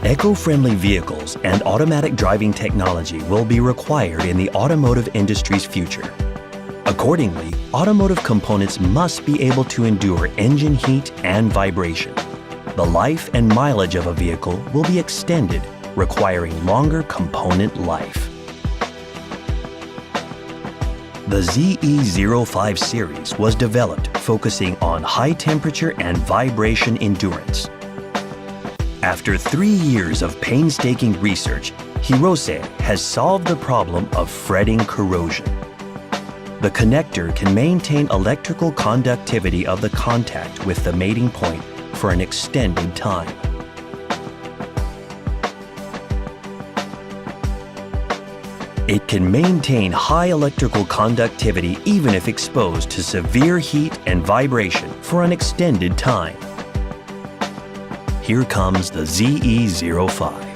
Eco-friendly vehicles and automatic driving technology will be required in the automotive industry's future. Accordingly, automotive components must be able to endure engine heat and vibration. The life and mileage of a vehicle will be extended, requiring longer component life. The ZE05 series was developed focusing on high temperature and vibration endurance. After 3 years of painstaking research, Hirose has solved the problem of fretting corrosion. The connector can maintain electrical conductivity of the contact with the mating point for an extended time. It can maintain high electrical conductivity even if exposed to severe heat and vibration for an extended time. Here comes the ZE05.